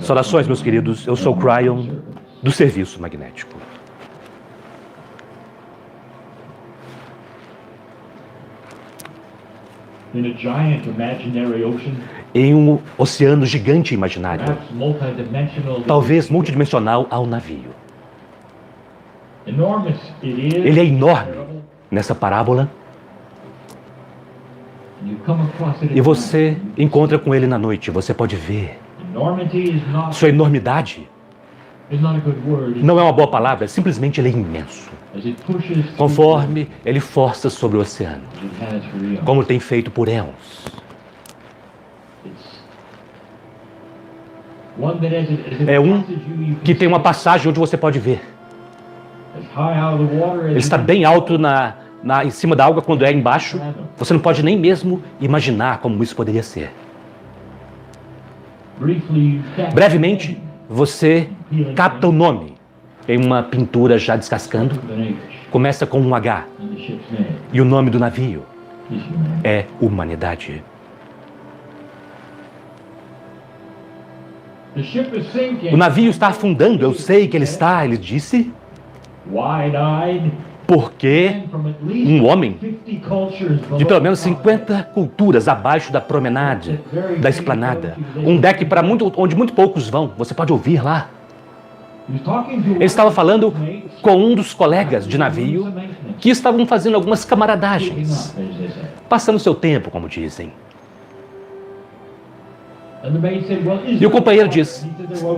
Saudações, meus queridos. Eu sou o Cryon, do Serviço Magnético. Em um oceano gigante imaginário, talvez multidimensional, há um navio. Ele é enorme nessa parábola. E você encontra com ele na noite. Você pode ver. Sua enormidade não é uma boa palavra, simplesmente ele é imenso. Conforme ele força sobre o oceano, como tem feito por éons. É um que tem uma passagem onde você pode ver. Ele está bem alto em cima da água, quando é embaixo. Você não pode nem mesmo imaginar como isso poderia ser. Brevemente, você capta o nome em uma pintura já descascando. Começa com um H. E o nome do navio é Humanidade. O navio está afundando, eu sei que ele está, ele disse. Porque um homem de pelo menos 50 culturas abaixo da promenade, da esplanada, um deck onde muito poucos vão, você pode ouvir lá. Ele estava falando com um dos colegas de navio que estavam fazendo algumas camaradagens, passando seu tempo, como dizem. E o companheiro diz: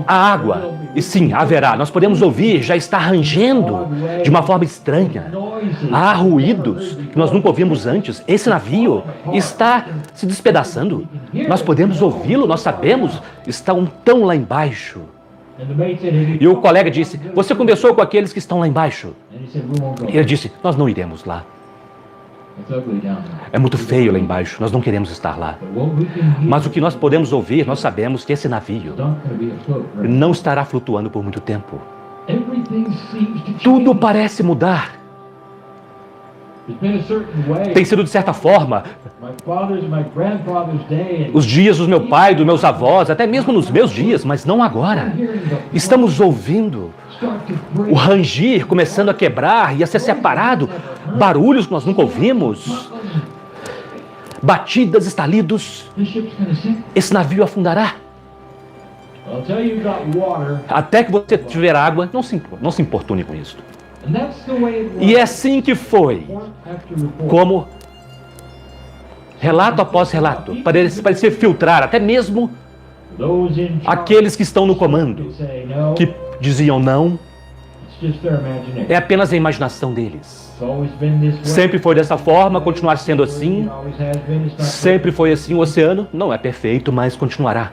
a água, e sim, haverá, nós podemos ouvir, já está rangendo de uma forma estranha. Há ruídos que nós nunca ouvimos antes. Esse navio está se despedaçando. Nós podemos ouvi-lo, nós sabemos, estão tão lá embaixo. E o colega disse: você conversou com aqueles que estão lá embaixo? E ele disse: nós não iremos lá. É muito feio lá embaixo, nós não queremos estar lá. Mas o que nós podemos ouvir, nós sabemos que esse navio não estará flutuando por muito tempo. Tudo parece mudar. Tem sido de certa forma os dias do meu pai, dos meus avós, até mesmo nos meus dias, mas não agora. Estamos ouvindo o rangir começando a quebrar e a ser separado, barulhos que nós nunca ouvimos, batidas, estalidos. Esse navio afundará. Até que você tiver água, não se importune com isso. E é assim que foi, como relato após relato, parecia filtrar até mesmo aqueles que estão no comando, que diziam não, é apenas a imaginação deles. Sempre foi dessa forma, continuar sendo assim, sempre foi assim. O oceano não é perfeito, mas continuará.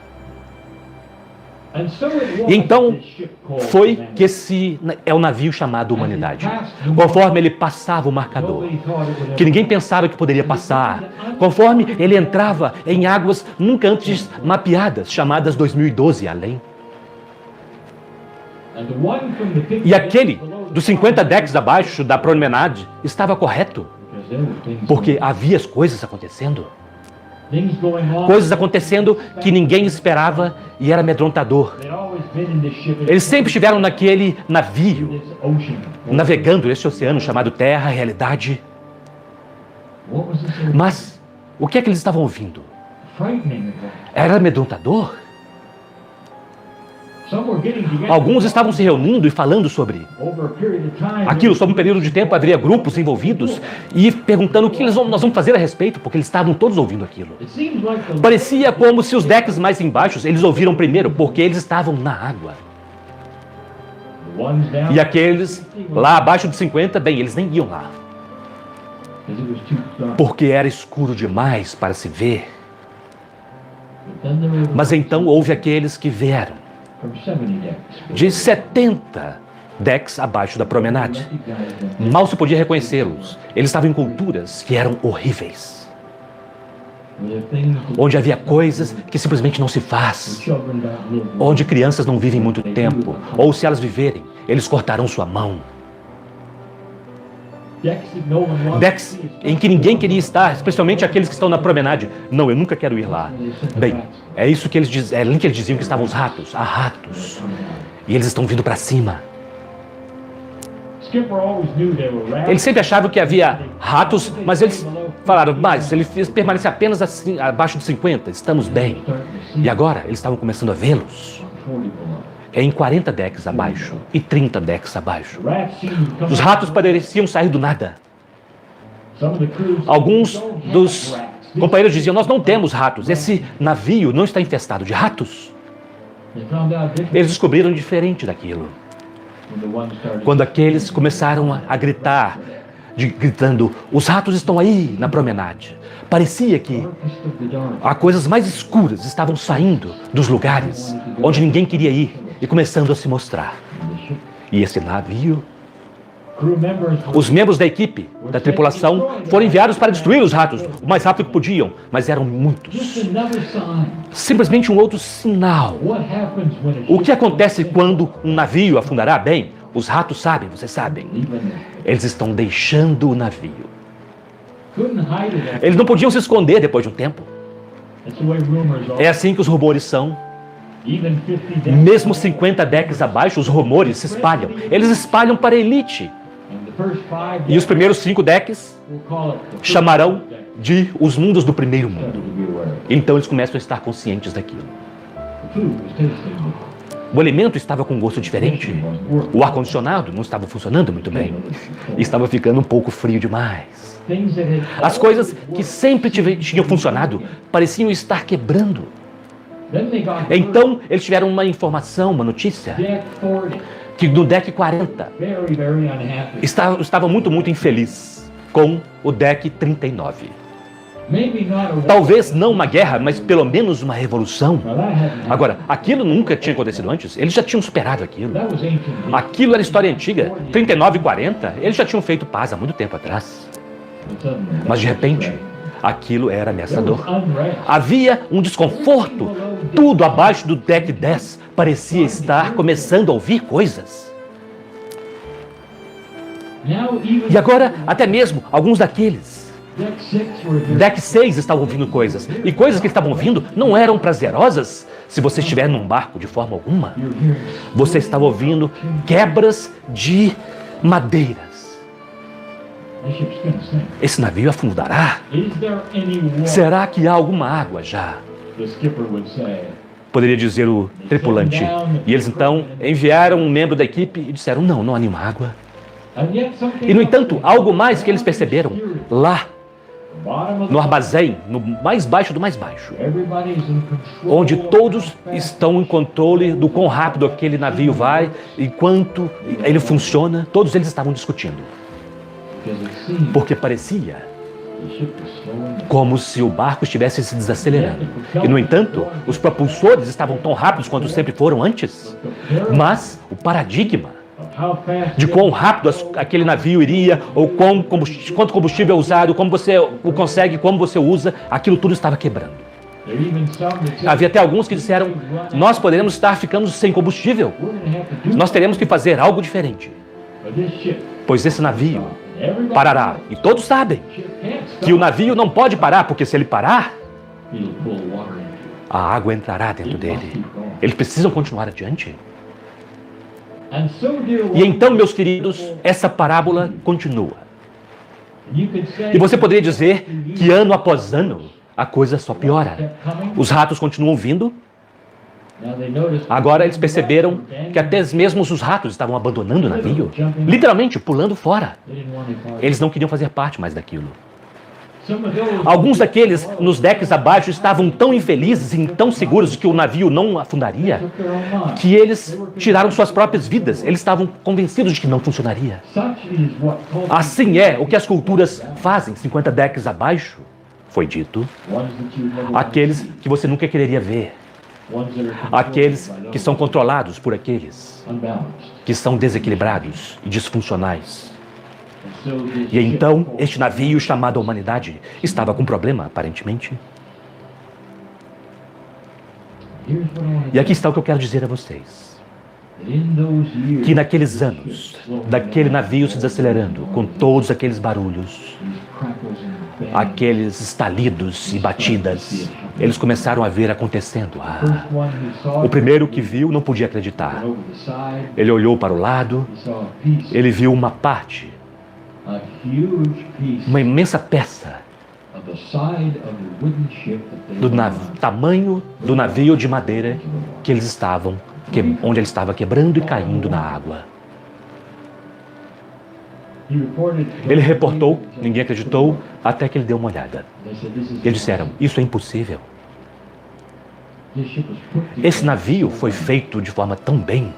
E então foi que esse é o navio chamado Humanidade. Conforme ele passava o marcador, que ninguém pensava que poderia passar, conforme ele entrava em águas nunca antes mapeadas, chamadas 2012 além. E aquele dos 50 decks abaixo da promenade estava correto, porque havia as coisas acontecendo. Coisas acontecendo que ninguém esperava e era amedrontador. Eles sempre estiveram naquele navio, navegando esse oceano chamado Terra, realidade. Mas o que é que eles estavam ouvindo? Era amedrontador? Alguns estavam se reunindo e falando sobre aquilo. Sobre um período de tempo haveria grupos envolvidos e perguntando o que nós vamos fazer a respeito, porque eles estavam todos ouvindo aquilo. Parecia como se os decks mais embaixo eles ouviram primeiro, porque eles estavam na água. E aqueles lá abaixo de 50, bem, eles nem iam lá, porque era escuro demais para se ver. Mas então houve aqueles que vieram de 70 decks abaixo da promenade. Mal se podia reconhecê-los. Eles estavam em culturas que eram horríveis, onde havia coisas que simplesmente não se faz, onde crianças não vivem muito tempo, ou se elas viverem, eles cortarão sua mão. Decks em que ninguém queria estar, especialmente aqueles que estão na promenade. Não, eu nunca quero ir lá. Bem, é isso que eles diziam, ali que eles diziam que estavam os ratos. Há ratos. E eles estão vindo para cima. Eles sempre achavam que havia ratos, mas eles falaram, mas ele permanece apenas assim, abaixo de 50, estamos bem. E agora eles estavam começando a vê-los. É em 40 decks abaixo e 30 decks abaixo. Os ratos pareciam sair do nada. Alguns dos companheiros diziam, nós não temos ratos, esse navio não está infestado de ratos. Eles descobriram diferente daquilo. Quando aqueles começaram a gritar, gritando, os ratos estão aí na promenade. Parecia que coisas mais escuras estavam saindo dos lugares onde ninguém queria ir e começando a se mostrar. E esse navio, os membros da equipe, da tripulação, foram enviados para destruir os ratos o mais rápido que podiam, mas eram muitos. Simplesmente um outro sinal. O que acontece quando um navio afundará? Bem, os ratos sabem, vocês sabem. Eles estão deixando o navio. Eles não podiam se esconder depois de um tempo. É assim que os rumores são. Mesmo 50 decks abaixo, os rumores se espalham. Eles espalham para a elite. E os primeiros 5 decks chamarão de os mundos do primeiro mundo. Então eles começam a estar conscientes daquilo. O alimento estava com um gosto diferente. O ar-condicionado não estava funcionando muito bem. Estava ficando um pouco frio demais. As coisas que sempre tinham funcionado pareciam estar quebrando. Então, eles tiveram uma informação, uma notícia, que no deck 40 estava muito infeliz com o deck 39. Talvez não uma guerra, mas pelo menos uma revolução. Agora, aquilo nunca tinha acontecido antes. Eles já tinham superado aquilo. Aquilo era história antiga. 39 e 40, eles já tinham feito paz há muito tempo atrás. Mas de repente, aquilo era ameaçador. Havia um desconforto. Tudo abaixo do deck 10 parecia estar começando a ouvir coisas. E agora, até mesmo alguns daqueles deck 6 estavam ouvindo coisas. E coisas que estavam ouvindo não eram prazerosas se você estiver num barco de forma alguma. Você estava ouvindo quebras de madeiras. Esse navio afundará? Será que há alguma água já? Poderia dizer o tripulante. E eles então enviaram um membro da equipe e disseram, não há nenhuma água. E no entanto, algo mais que eles perceberam, lá no armazém, no mais baixo do mais baixo, onde todos estão em controle do quão rápido aquele navio vai, enquanto ele funciona, todos eles estavam discutindo. Porque parecia como se o barco estivesse se desacelerando. E, no entanto, os propulsores estavam tão rápidos quanto sempre foram antes. Mas o paradigma de quão rápido aquele navio iria, ou quanto combustível é usado, como você o consegue, como você usa, aquilo tudo estava quebrando. Havia até alguns que disseram, nós poderemos estar ficando sem combustível. Nós teremos que fazer algo diferente. Pois esse navio parará. E todos sabem que o navio não pode parar, porque se ele parar, a água entrará dentro dele. Eles precisam continuar adiante. E então, meus queridos, essa parábola continua. E você poderia dizer que ano após ano a coisa só piora. Os ratos continuam vindo. Agora eles perceberam que até mesmo os ratos estavam abandonando o navio, literalmente pulando fora. Eles não queriam fazer parte mais daquilo. Alguns daqueles nos decks abaixo estavam tão infelizes e tão seguros de que o navio não afundaria, que eles tiraram suas próprias vidas. Eles estavam convencidos de que não funcionaria. Assim é o que as culturas fazem 50 decks abaixo, foi dito. Aqueles que você nunca quereria ver. Aqueles que são controlados por aqueles que são desequilibrados e disfuncionais. E então, este navio chamado humanidade estava com um problema, aparentemente. E aqui está o que eu quero dizer a vocês. que naqueles anos, daquele navio se desacelerando, com todos aqueles barulhos, aqueles estalidos e batidas, eles começaram a ver acontecendo. O primeiro que viu não podia acreditar. Ele olhou para o lado, ele viu uma parte, uma imensa peça do tamanho do navio de madeira que eles estavam, onde ele estava quebrando e caindo na água. Ele reportou, ninguém acreditou, até que ele deu uma olhada. Eles disseram, isso é impossível. Esse navio foi feito de forma tão bem.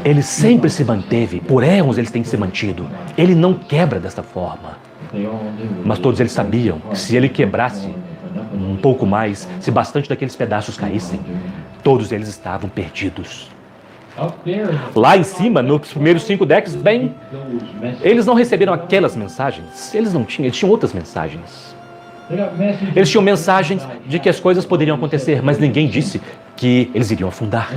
Ele sempre se manteve, por éons ele tem se mantido. Ele não quebra desta forma. Mas todos eles sabiam que se ele quebrasse um pouco mais, se bastante daqueles pedaços caíssem, todos eles estavam perdidos. Lá em cima, nos primeiros 5 decks, bem, eles não receberam aquelas mensagens. Eles tinham outras mensagens. Eles tinham mensagens de que as coisas poderiam acontecer, mas ninguém disse que eles iriam afundar.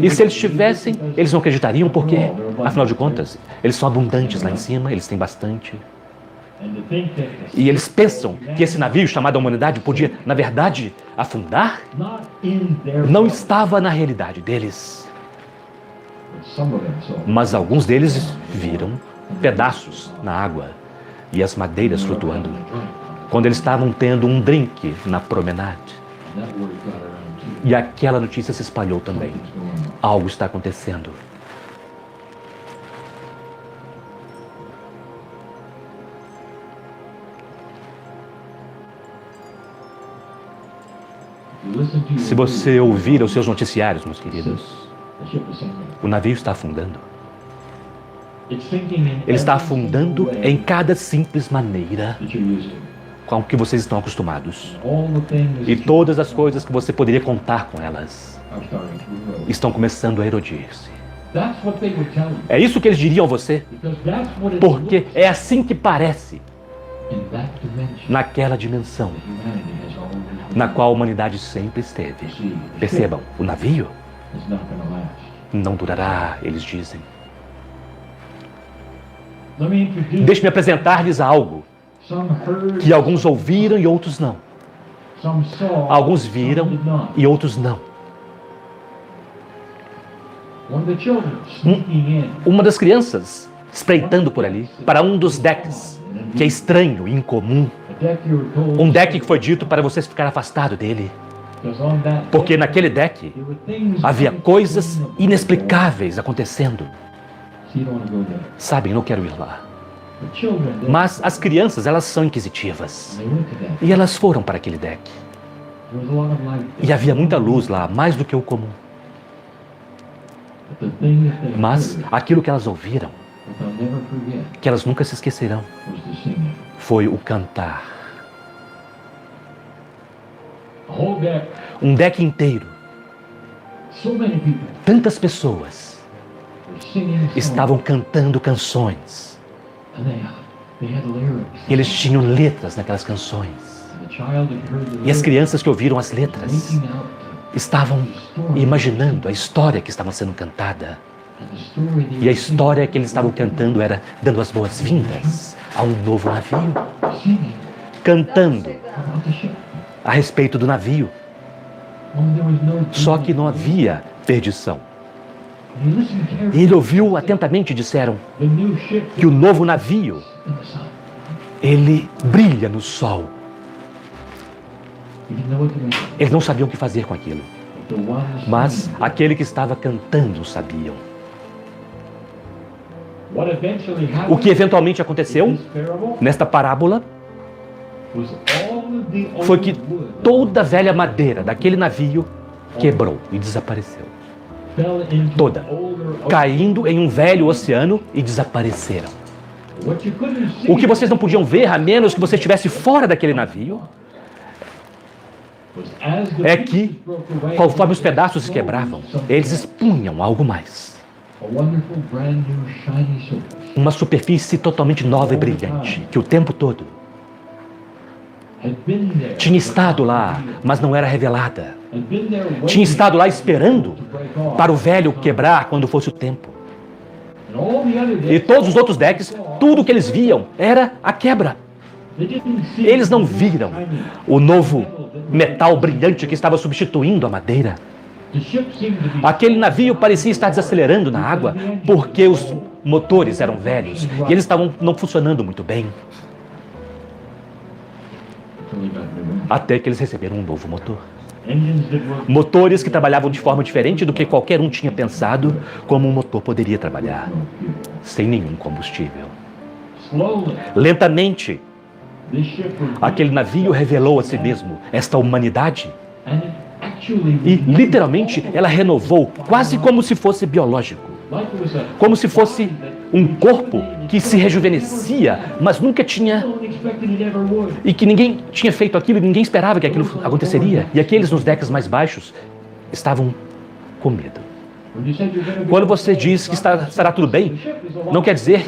E se eles tivessem, eles não acreditariam, porque, afinal de contas, eles são abundantes lá em cima, eles têm bastante. E eles pensam que esse navio chamado humanidade podia, na verdade, afundar? Não estava na realidade deles. Mas alguns deles viram pedaços na água e as madeiras flutuando, quando eles estavam tendo um drink na promenade. E aquela notícia se espalhou também. Algo está acontecendo. Se você ouvir os seus noticiários, meus queridos, o navio está afundando. Ele está afundando em cada simples maneira com que vocês estão acostumados. E todas as coisas que você poderia contar com elas estão começando a erodir-se. É isso que eles diriam a você, porque é assim que parece naquela dimensão na qual a humanidade sempre esteve. Percebam, o navio não durará, eles dizem. Deixe-me apresentar-lhes algo que alguns ouviram e outros não. Alguns viram e outros não. Uma das crianças espreitando por ali para um dos decks, que é estranho e incomum. Um deck que foi dito para você ficar afastado dele. Porque naquele deck havia coisas inexplicáveis acontecendo. Sabem, não quero ir lá. Mas as crianças, elas são inquisitivas. E elas foram para aquele deck. E havia muita luz lá, mais do que o comum. Mas aquilo que elas ouviram, que elas nunca se esquecerão, foi o cantar. Um deck inteiro. Tantas pessoas estavam cantando canções. E eles tinham letras naquelas canções. E as crianças que ouviram as letras estavam imaginando a história que estava sendo cantada. E a história que eles estavam cantando era dando as boas-vindas a um novo navio. Cantando a respeito do navio. Só que não havia perdição. E ele ouviu atentamente e disseram que o novo navio, ele brilha no sol. Eles não sabiam o que fazer com aquilo. Mas aquele que estava cantando sabiam. O que eventualmente aconteceu nesta parábola foi que toda a velha madeira daquele navio quebrou e desapareceu. Toda. Caindo em um velho oceano e desapareceram. O que vocês não podiam ver, a menos que você estivesse fora daquele navio, é que, conforme os pedaços se quebravam, eles expunham algo mais. Uma superfície totalmente nova e brilhante, que o tempo todo tinha estado lá, mas não era revelada. Tinha estado lá esperando para o velho quebrar quando fosse o tempo. E todos os outros decks, tudo que eles viam era a quebra. Eles não viram o novo metal brilhante que estava substituindo a madeira. Aquele navio parecia estar desacelerando na água porque os motores eram velhos e eles estavam não funcionando muito bem. Até que eles receberam um novo motor. Motores que trabalhavam de forma diferente do que qualquer um tinha pensado como um motor poderia trabalhar, sem nenhum combustível. Lentamente, aquele navio revelou a si mesmo esta humanidade e, literalmente, ela renovou quase como se fosse biológico. Como se fosse um corpo que se rejuvenescia, mas nunca tinha... E que ninguém tinha feito aquilo e ninguém esperava que aquilo aconteceria. E aqueles nos decks mais baixos estavam com medo. Quando você diz que estará tudo bem, não quer dizer...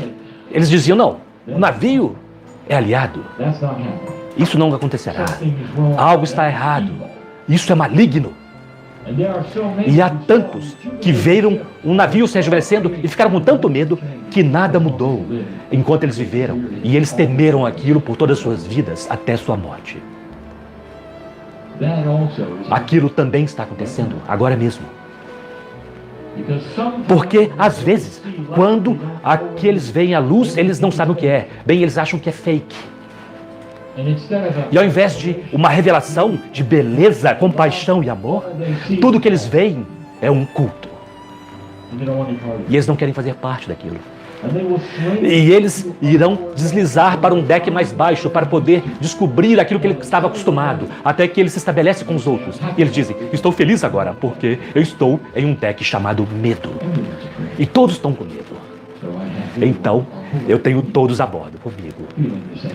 Eles diziam, não, o navio é aliado. Isso não acontecerá. Algo está errado. Isso é maligno. E há tantos que viram um navio se rejuvenescendo e ficaram com tanto medo que nada mudou enquanto eles viveram. E eles temeram aquilo por todas as suas vidas até sua morte. Aquilo também está acontecendo agora mesmo. Porque, às vezes, quando aqueles veem a luz, eles não sabem o que é. Bem, eles acham que é fake. E ao invés de uma revelação de beleza, compaixão e amor, tudo que eles veem é um culto. E eles não querem fazer parte daquilo. E eles irão deslizar para um deck mais baixo para poder descobrir aquilo que ele estava acostumado, até que ele se estabelece com os outros. E eles dizem, estou feliz agora, porque eu estou em um deck chamado medo. E todos estão com medo. Então, eu tenho todos a bordo comigo,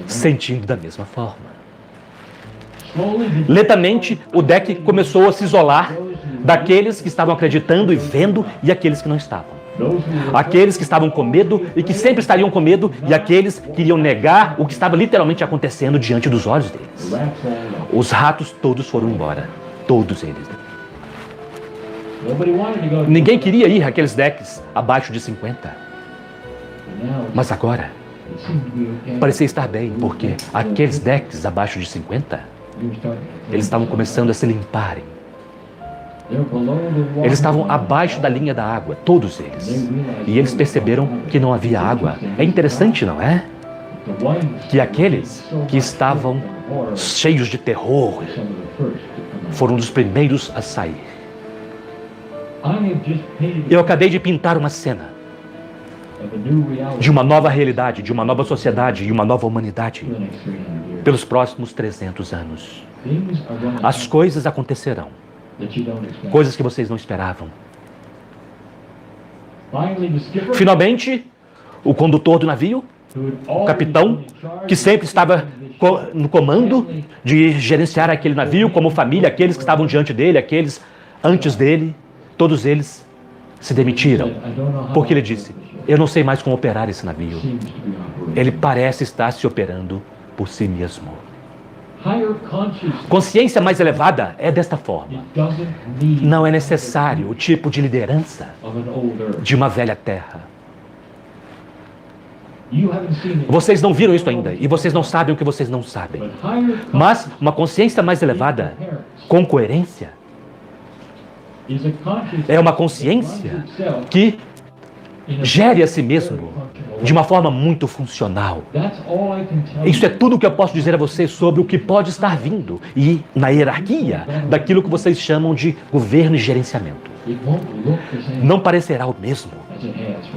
sentindo da mesma forma. Lentamente, o deck começou a se isolar daqueles que estavam acreditando e vendo e aqueles que não estavam. Aqueles que estavam com medo e que sempre estariam com medo e aqueles que iriam negar o que estava literalmente acontecendo diante dos olhos deles. Os ratos todos foram embora. Todos eles. Ninguém queria ir àqueles decks abaixo de 50. Mas agora, parecia estar bem, porque aqueles decks abaixo de 50, eles estavam começando a se limparem. Eles estavam abaixo da linha da água, todos eles. E eles perceberam que não havia água. É interessante, não é? Que aqueles que estavam cheios de terror foram dos primeiros a sair. Eu acabei de pintar uma cena de uma nova realidade, de uma nova sociedade e uma nova humanidade pelos próximos 300 anos. As coisas acontecerão. Coisas que vocês não esperavam. Finalmente, o condutor do navio, o capitão, que sempre estava no comando de gerenciar aquele navio como família, aqueles que estavam diante dele, aqueles antes dele, todos eles se demitiram. Porque ele disse, eu não sei mais como operar esse navio. Ele parece estar se operando por si mesmo. Consciência mais elevada é desta forma. Não é necessário o tipo de liderança de uma velha terra. Vocês não viram isso ainda, e vocês não sabem o que vocês não sabem. Mas uma consciência mais elevada, com coerência, é uma consciência que gere a si mesmo de uma forma muito funcional. Isso é tudo o que eu posso dizer a vocês sobre o que pode estar vindo e na hierarquia daquilo que vocês chamam de governo e gerenciamento. Não parecerá o mesmo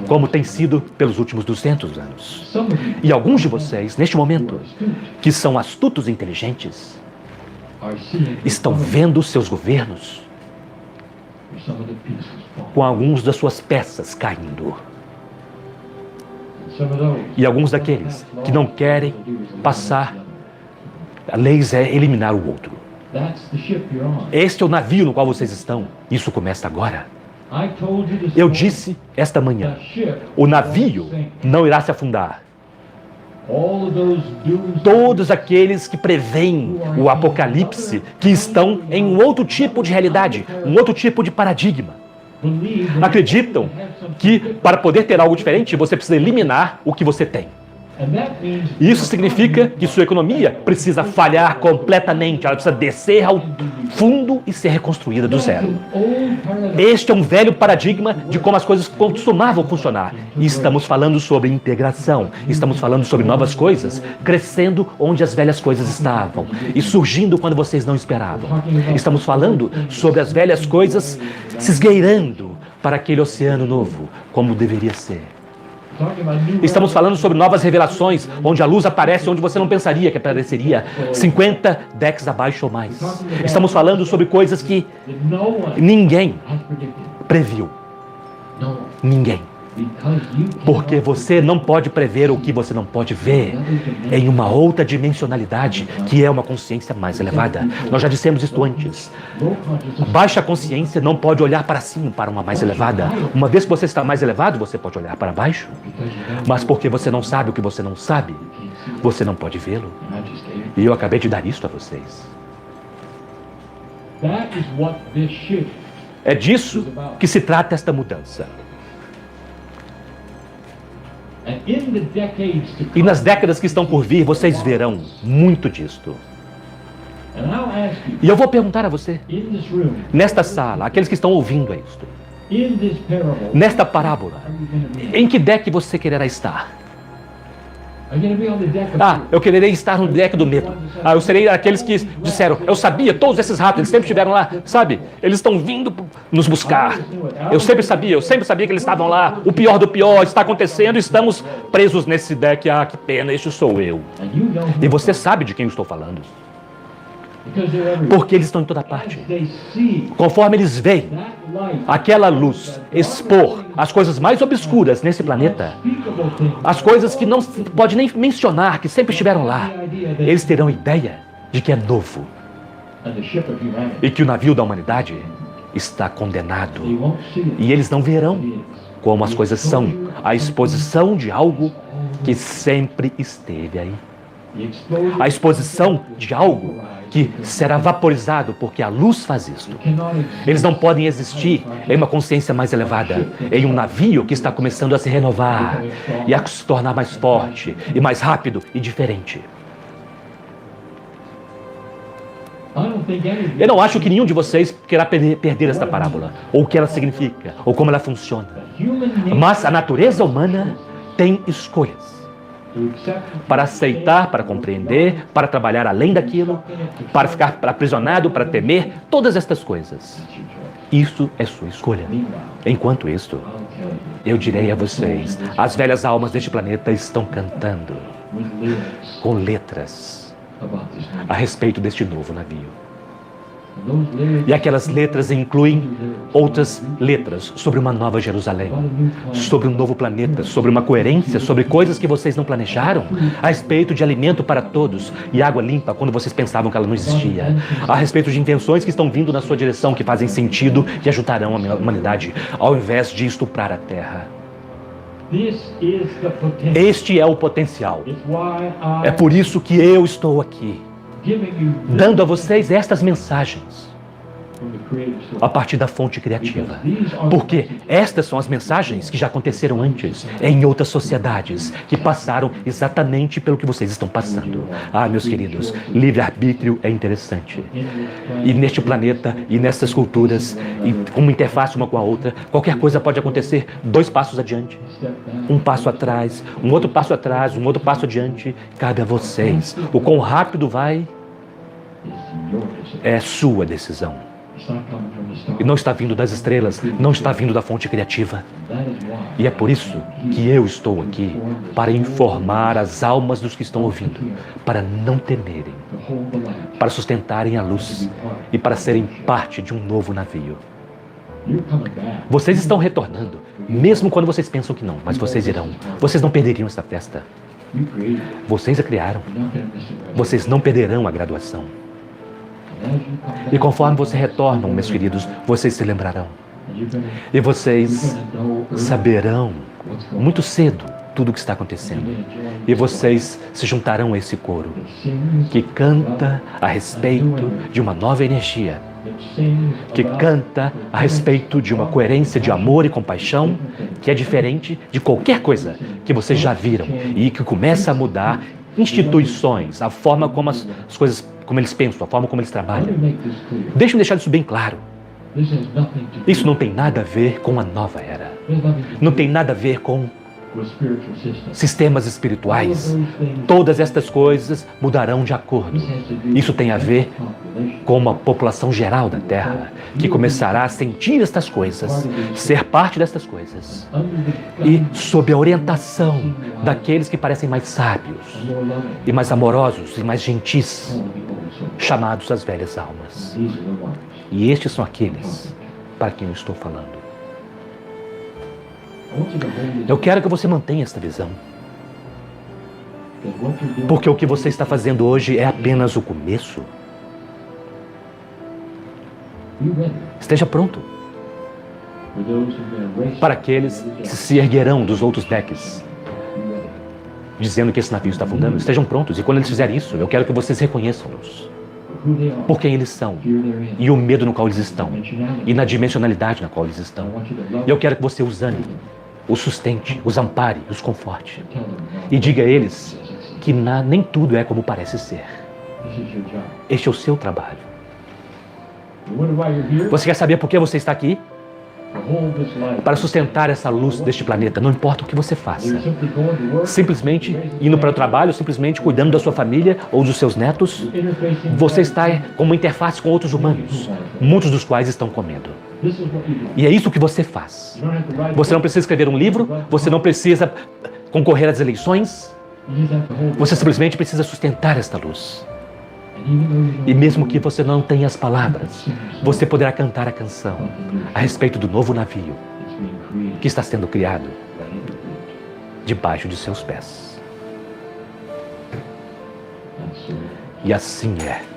como tem sido pelos últimos 200 anos. E alguns de vocês, neste momento, que são astutos e inteligentes, estão vendo seus governos com alguns das suas peças caindo. E alguns daqueles que não querem passar a leis é eliminar o outro. Este é o navio no qual vocês estão. Isso começa agora. Eu disse esta manhã, o navio não irá se afundar. Todos aqueles que preveem o apocalipse, que estão em um outro tipo de realidade, um outro tipo de paradigma, acreditam que para poder ter algo diferente, você precisa eliminar o que você tem. Isso significa que sua economia precisa falhar completamente, ela precisa descer ao fundo e ser reconstruída do zero. Este é um velho paradigma de como as coisas costumavam funcionar. E estamos falando sobre integração, estamos falando sobre novas coisas, crescendo onde as velhas coisas estavam e surgindo quando vocês não esperavam. Estamos falando sobre as velhas coisas se esgueirando para aquele oceano novo, como deveria ser. Estamos falando sobre novas revelações, onde a luz aparece onde você não pensaria que apareceria, 50 decks abaixo ou mais. Estamos falando sobre coisas que ninguém previu. Ninguém. Porque você não pode prever o que você não pode ver em uma outra dimensionalidade, que é uma consciência mais elevada. Nós já dissemos isso antes. Baixa consciência não pode olhar para cima, para uma mais elevada. Uma vez que você está mais elevado, você pode olhar para baixo. Mas porque você não sabe o que você não sabe, você não pode vê-lo. E eu acabei de dar isso a vocês. É disso que se trata esta mudança. E nas décadas que estão por vir, vocês verão muito disto. E eu vou perguntar a você, nesta sala, aqueles que estão ouvindo isto, nesta parábola, em que deck você quererá estar? Eu quererei estar no deck do medo. Eu serei aqueles que disseram, eu sabia, todos esses ratos, eles sempre estiveram lá, sabe? Eles estão vindo nos buscar. Eu sempre sabia que eles estavam lá. O pior do pior está acontecendo, estamos presos nesse deck. Que pena, este sou eu. E você sabe de quem eu estou falando. Porque eles estão em toda parte. Conforme eles veem aquela luz expor as coisas mais obscuras nesse planeta, as coisas que não se pode nem mencionar, que sempre estiveram lá, eles terão ideia de que é novo e que o navio da humanidade está condenado. E eles não verão como as coisas são, a exposição de algo que sempre esteve aí. A exposição de algo que será vaporizado, porque a luz faz isso. Eles não podem existir em uma consciência mais elevada, em um navio que está começando a se renovar e a se tornar mais forte e mais rápido e diferente. Eu não acho que nenhum de vocês queira perder esta parábola, ou o que ela significa, ou como ela funciona. Mas a natureza humana tem escolhas. Para aceitar, para compreender, para trabalhar além daquilo, para ficar aprisionado, para temer, todas estas coisas. Isso é sua escolha. Enquanto isto, eu direi a vocês, as velhas almas deste planeta estão cantando com letras a respeito deste novo navio. E aquelas letras incluem outras letras sobre uma nova Jerusalém, sobre um novo planeta, sobre uma coerência, sobre coisas que vocês não planejaram, a respeito de alimento para todos e água limpa quando vocês pensavam que ela não existia, a respeito de invenções que estão vindo na sua direção, que fazem sentido e ajudarão a humanidade, ao invés de estuprar a Terra. Este é o potencial. É por isso que eu estou aqui, dando a vocês estas mensagens a partir da fonte criativa. Porque estas são as mensagens que já aconteceram antes, em outras sociedades, que passaram exatamente pelo que vocês estão passando. Meus queridos, livre-arbítrio é interessante. E neste planeta, e nessas culturas, e uma interface uma com a outra, qualquer coisa pode acontecer 2 passos adiante, 1 passo atrás, um outro passo atrás, um outro passo adiante. Cabe a vocês. O quão rápido vai é sua decisão. E não está vindo das estrelas, não está vindo da fonte criativa. E é por isso que eu estou aqui, para informar as almas dos que estão ouvindo, para não temerem, para sustentarem a luz e para serem parte de um novo navio. Vocês estão retornando, mesmo quando vocês pensam que não, mas vocês irão. Vocês não perderiam essa festa. Vocês a criaram. Vocês não perderão a graduação. E conforme vocês retornam, meus queridos, vocês se lembrarão. E vocês saberão muito cedo tudo o que está acontecendo. E vocês se juntarão a esse coro que canta a respeito de uma nova energia, que canta a respeito de uma coerência de amor e compaixão que é diferente de qualquer coisa que vocês já viram e que começa a mudar instituições, a forma como as coisas, como eles pensam, a forma como eles trabalham. Deixa eu deixar isso bem claro. Isso não tem nada a ver com a nova era. Não tem nada a ver com sistemas espirituais. Todas estas coisas mudarão de acordo. Isso tem a ver com uma população geral da Terra que começará a sentir estas coisas, ser parte destas coisas e sob a orientação daqueles que parecem mais sábios e mais amorosos e mais gentis, chamados as velhas almas. E estes são aqueles para quem eu estou falando. Eu quero que você mantenha esta visão. Porque o que você está fazendo hoje é apenas o começo. Esteja pronto. Para aqueles que se erguerão dos outros decks, dizendo que esse navio está afundando, estejam prontos. E quando eles fizerem isso, eu quero que vocês reconheçam-nos por quem eles são e o medo no qual eles estão e na dimensionalidade na qual eles estão. E eu quero que você os anime, os sustente, os ampare, os conforte e diga a eles que nem tudo é como parece ser. Este é o seu trabalho. Você quer saber por que você está aqui? Para sustentar essa luz deste planeta, não importa o que você faça. Simplesmente indo para o trabalho, simplesmente cuidando da sua família ou dos seus netos, você está como interface com outros humanos, muitos dos quais estão com medo. E é isso que você faz. Você não precisa escrever um livro, você não precisa concorrer às eleições, você simplesmente precisa sustentar esta luz. E mesmo que você não tenha as palavras, você poderá cantar a canção a respeito do novo navio que está sendo criado debaixo de seus pés. E assim é.